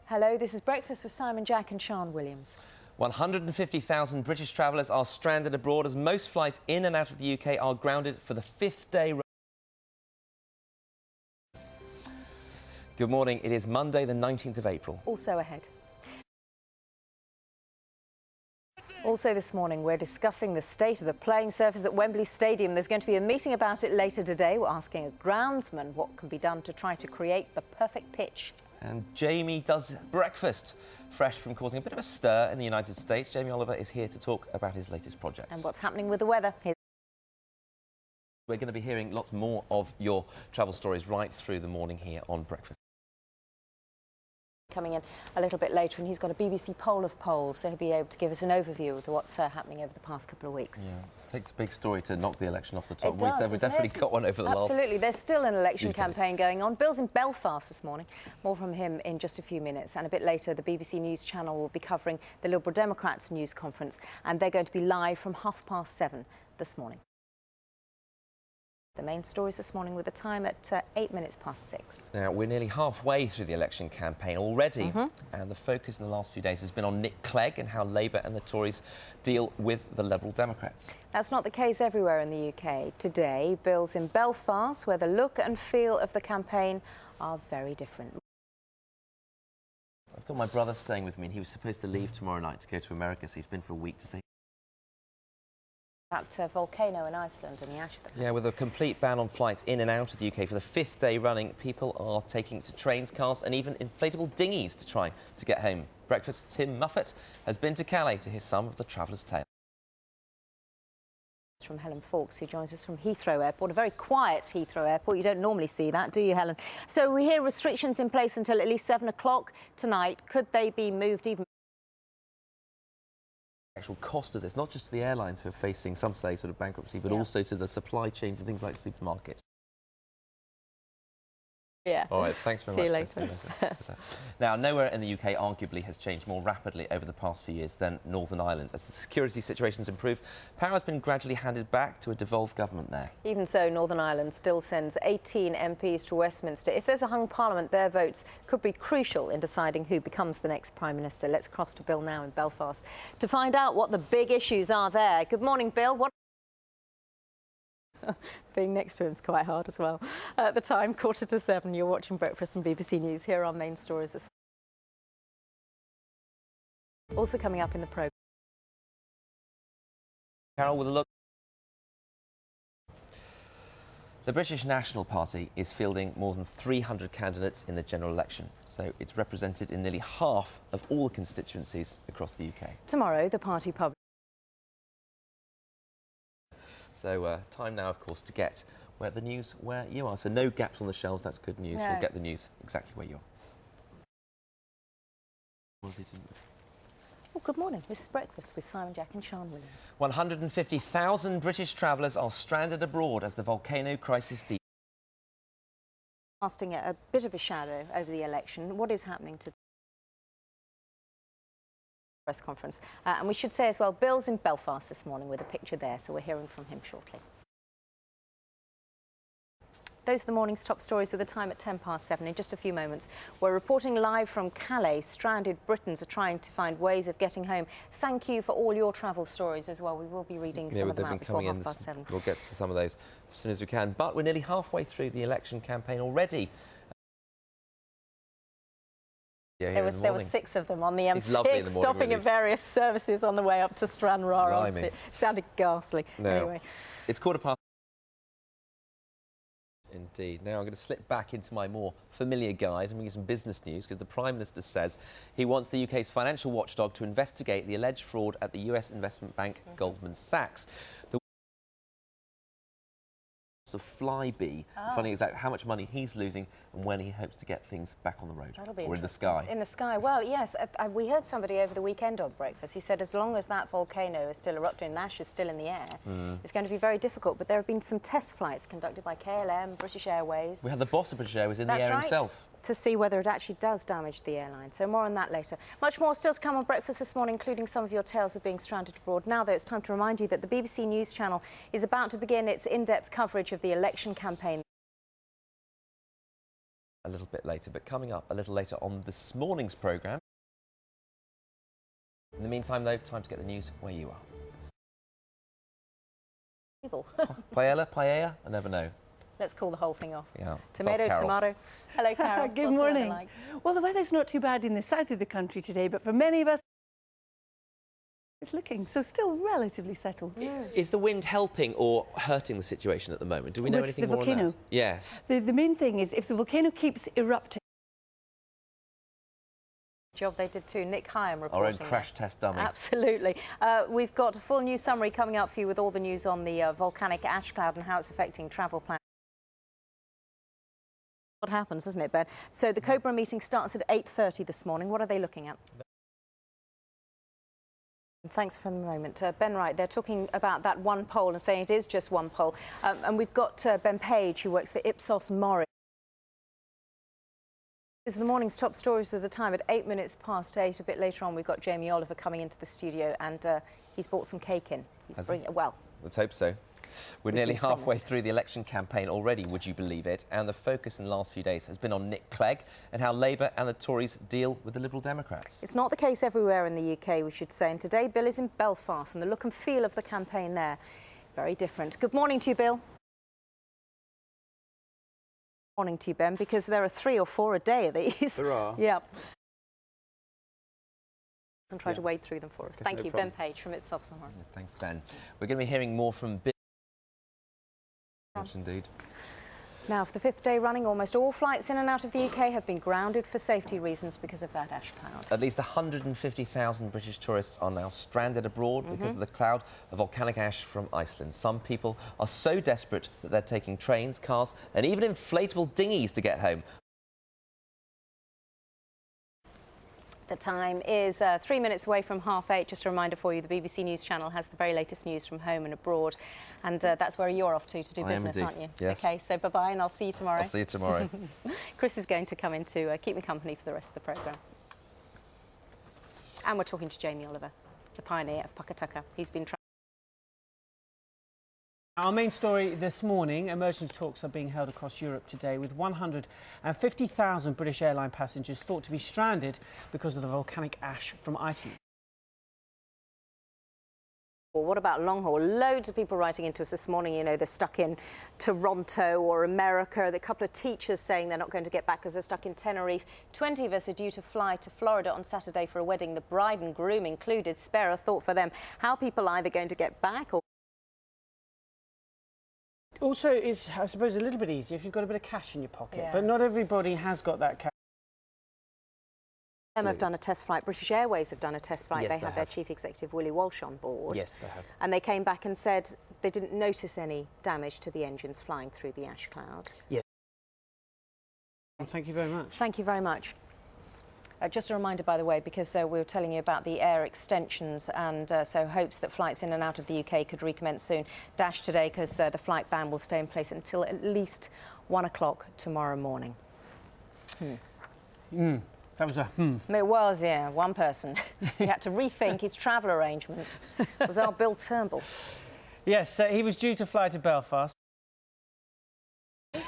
Hello, this is Breakfast with Simon, Jack and Sian Williams. 150,000 British travellers are stranded abroad as most flights in and out of the UK are grounded for the fifth day. Good morning. It is Monday, the 19th of April. Also ahead. Also this morning, we're discussing the state of the playing surface at Wembley Stadium. There's going to be a meeting about it later today. We're asking a groundsman what can be done to try to create the perfect pitch. And Jamie does breakfast, fresh from causing a bit of a stir in the United States. Jamie Oliver is here to talk about his latest projects. And what's happening with the weather. We're going to be hearing lots more of your travel stories right through the morning here on Breakfast. Coming in a little bit later, and he's got a BBC poll of polls, so he'll be able to give us an overview of what's happening over the past couple of weeks. Yeah, it takes a big story to knock the election off the top. It does, We've definitely got one over the last... Absolutely, there's still an election campaign going on. Bill's in Belfast this morning. More from him in just a few minutes. And a bit later, the BBC News channel will be covering the Liberal Democrats news conference, and they're going to be live from 7:30 this morning. The main stories this morning with the time at 6:08. Now, we're nearly halfway through the election campaign already, and the focus in the last few days has been on Nick Clegg and how Labour and the Tories deal with the Liberal Democrats. That's not the case everywhere in the UK. Today, Bill's in Belfast, where the look and feel of the campaign are very different. I've got my brother staying with me, and he was supposed to leave tomorrow night to go to America, so he's been for a week to say... At Volcano in Iceland and the ash that... Yeah, with a complete ban on flights in and out of the UK for the fifth day running, people are taking to trains, cars and even inflatable dinghies to try to get home. Breakfast's Tim Muffet has been to Calais to hear some of the traveller's tale. From Helen Fawkes, who joins us from Heathrow Airport, a very quiet Heathrow Airport. You don't normally see that, do you, Helen? So we hear restrictions in place until at least 7 o'clock tonight. Could they be moved even? Actual cost of this, not just to the airlines who are facing some say sort of bankruptcy, but also to the supply chain for things like supermarkets. Yeah. All right, thanks very much. See you later. Now, nowhere in the UK arguably has changed more rapidly over the past few years than Northern Ireland. As the security situation's improved, power has been gradually handed back to a devolved government there. Even so, Northern Ireland still sends 18 MPs to Westminster. If there's a hung parliament, their votes could be crucial in deciding who becomes the next Prime Minister. Let's cross to Bill now in Belfast to find out what the big issues are there. Good morning, Bill. Being next to him is quite hard as well. At the time, 7:15, you're watching Breakfast on BBC News. Here are our main stories. Also coming up in the programme. Carol, with a look. The British National Party is fielding more than 300 candidates in the general election, so it's represented in nearly half of all the constituencies across the UK. Tomorrow, the party publishes. So time now, of course, to get where you are. So no gaps on the shelves, that's good news. No. We'll get the news exactly where you are. Oh, good morning. This is Breakfast with Simon, Jack and Sian Williams. 150,000 British travellers are stranded abroad as the volcano crisis deepens. Casting a bit of a shadow over the election. What is happening today? Press conference. And we should say as well, Bill's in Belfast this morning with a picture there, so we're hearing from him shortly. Those are the morning's top stories with the time at 7:10. In just a few moments, we're reporting live from Calais. Stranded Britons are trying to find ways of getting home. Thank you for all your travel stories as well. We will be reading some of them out before 7:30. We'll get to some of those as soon as we can. But we're nearly halfway through the election campaign already. Yeah, there were 6 of them on the M6, stopping at various services on the way up to Stranraer. It sounded ghastly. No. Anyway. It's 7:15. Indeed. Now I'm going to slip back into my more familiar guise and bring you some business news, because the Prime Minister says he wants the UK's financial watchdog to investigate the alleged fraud at the US investment bank Goldman Sachs. Of Flybe, finding exactly how much money he's losing and when he hopes to get things back on the road. That'll be or in the sky. In the sky. Well, yes, we heard somebody over the weekend on Breakfast who said as long as that volcano is still erupting and ash is still in the air, it's going to be very difficult. But there have been some test flights conducted by KLM, British Airways. We had the boss of British Airways in the air himself. To see whether it actually does damage the airline. So more on that later. Much more still to come on Breakfast this morning, including some of your tales of being stranded abroad. Now, though, it's time to remind you that the BBC News channel is about to begin its in-depth coverage of the election campaign. a little bit later. But coming up a little later on this morning's programme. In the meantime, though, time to get the news where you are. Paella? I never know. Let's call the whole thing off. Yeah. Tomato. Hello, Carol. Good morning. Well, the weather's not too bad in the south of the country today, but for many of us, it's looking so still relatively settled. Is the wind helping or hurting the situation at the moment? Do we know anything more on that? With the volcano? Yes. The main thing is if the volcano keeps erupting. Job they did too. Nick Hyam reporting. Our own crash test dummy. Absolutely. We've got a full news summary coming up for you with all the news on the volcanic ash cloud and how it's affecting travel plans. What happens, doesn't it, Ben? So the Cobra meeting starts at 8:30 this morning. What are they looking at? Thanks for the moment. Ben Wright, they're talking about that one poll and saying it is just one poll. And we've got Ben Page, who works for Ipsos Mori. This is the morning's top stories of the time at 8 minutes past 8. A bit later on, we've got Jamie Oliver coming into the studio, and he's brought some cake in. Well, let's hope so. We're nearly halfway through the election campaign already, would you believe it? And the focus in the last few days has been on Nick Clegg and how Labour and the Tories deal with the Liberal Democrats. It's not the case everywhere in the UK, we should say. And today, Bill is in Belfast, and the look and feel of the campaign there, very different. Good morning to you, Bill. Morning to you, Ben, because there are 3 or 4 a day of these. There are. Yeah. And try to wade through them for us. Thank you, Ben Page from Ipsos. Thanks, Ben. We're going to be hearing more from Bill. Indeed. Now, for the 5th day running, almost all flights in and out of the UK have been grounded for safety reasons because of that ash cloud. At least 150,000 British tourists are now stranded abroad because of the cloud of volcanic ash from Iceland. Some people are so desperate that they're taking trains, cars and even inflatable dinghies to get home. The time is 3 minutes away from 8:30. Just a reminder for you, the BBC News channel has the very latest news from home and abroad. And that's where you're off to do business, aren't you? Yes. OK, so bye-bye, and I'll see you tomorrow. I'll see you tomorrow. Chris is going to come in to keep me company for the rest of the programme. And we're talking to Jamie Oliver, the pioneer of Pukatuka. He's been Our main story this morning, emergency talks are being held across Europe today with 150,000 British airline passengers thought to be stranded because of the volcanic ash from Iceland. Well, what about long haul? Loads of people writing into us this morning, you know, they're stuck in Toronto or America. A couple of teachers saying they're not going to get back because they're stuck in Tenerife. 20 of us are due to fly to Florida on Saturday for a wedding, the bride and groom included. Spare a thought for them. How people are either going to get back or... Also, it's, I suppose, a little bit easier if you've got a bit of cash in your pocket, Yeah. but not everybody has got that cash. Them have done a test flight. British Airways have done a test flight. Yes, they had their chief executive, Willie Walsh, on board. Yes, they have. And they came back and said they didn't notice any damage to the engines flying through the ash cloud. Yes. Thank you very much. Thank you very much. Just a reminder, by the way, because we were telling you about the air extensions and so hopes that flights in and out of the UK could recommence soon. Dash today because the flight ban will stay in place until at least 1 o'clock tomorrow morning. That was a It was, yeah, one person. He had to rethink his travel arrangements. It was our Bill Turnbull. Yes, he was due to fly to Belfast.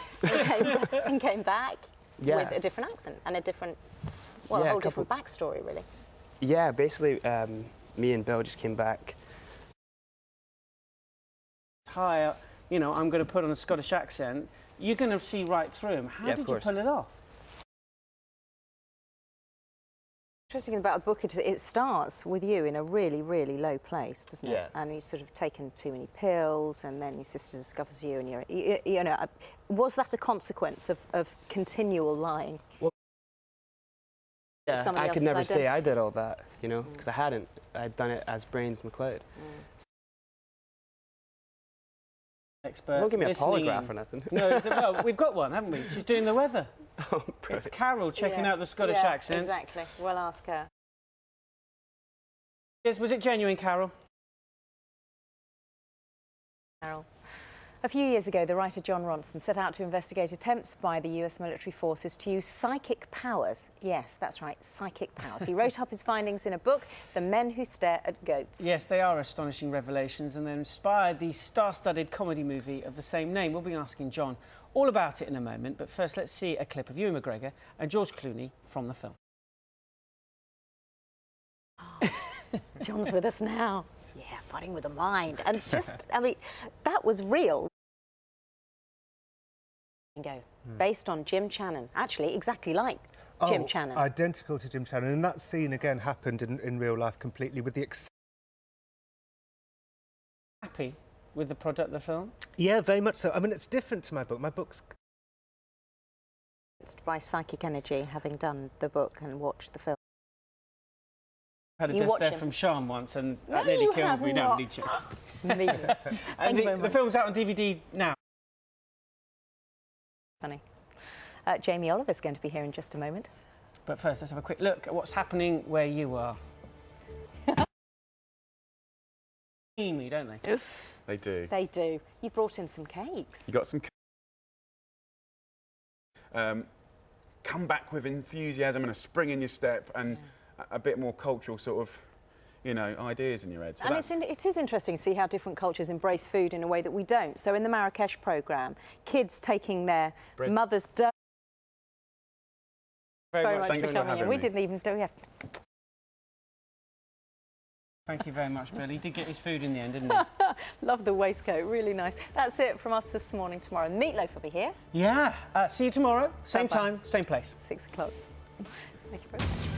And came back Yeah. with a different accent and a different, well, a whole different backstory, really. Yeah, basically, me and Bill just came back. Hi, you know, I'm going to put on a Scottish accent. You're going to see right through him. How Yeah, of did you course. pull it off? Interesting about a book, it starts with you in a really, really low place, doesn't it? Yeah. And you've sort of taken too many pills, and then your sister discovers you, and you know, was that a consequence of continual lying? Well, yeah, Somebody I could else's never say I identity. did all that, you know, because I hadn't. I'd done it as Brains McLeod. Expert. Don't give me a listening polygraph in. or nothing. No, well, we've got one, haven't we? She's doing the weather. Oh, It's Carol checking Yeah. out the Scottish Yeah, accents. Exactly. We'll ask her. Yes, was it genuine, Carol? Carol. A few years ago, the writer Jon Ronson set out to investigate attempts by the US military forces to use psychic powers. Yes, that's right, psychic powers. He wrote up his findings in a book, The Men Who Stare at Goats. Yes, they are astonishing revelations, and they inspired the star-studded comedy movie of the same name. We'll be asking Jon All about it in a moment, but first let's see a clip of Ewan McGregor and George Clooney from the film. Jon's with us now. Yeah, fighting with a mind. And just, I mean, that was real. Based on Jim Channon. Actually, exactly like Jim Channon. Identical to Jim Channon. And that scene, again, happened in real life completely with the... Happy with the product of the film? Yeah, very much so. I mean, it's different to my book. My book's... By psychic energy, having done the book and watched the film. I had a death there from Sian once, and that nearly killed me. No, need you. And the film's out on DVD now. Funny. Jamie Oliver's going to be here in just a moment. But first, let's have a quick look at what's happening where you are. Me, don't they? They do. They do. You brought in some cakes. You got some. Come back with enthusiasm and a spring in your step, and a bit more cultural sort of, you know, ideas in your head. So and it is interesting to see how different cultures embrace food in a way that we don't. So in the Marrakesh programme, kids taking their mother's dough. Very much. Thanks for for coming in. having We me. didn't even do it. Thank you very much, Bill. He did get his food in the end, didn't he? Love the waistcoat, really nice. That's it from us this morning. Tomorrow, Meatloaf will be here. Yeah. See you tomorrow. Same Bye-bye. time, same place. 6 o'clock. Thank you very much.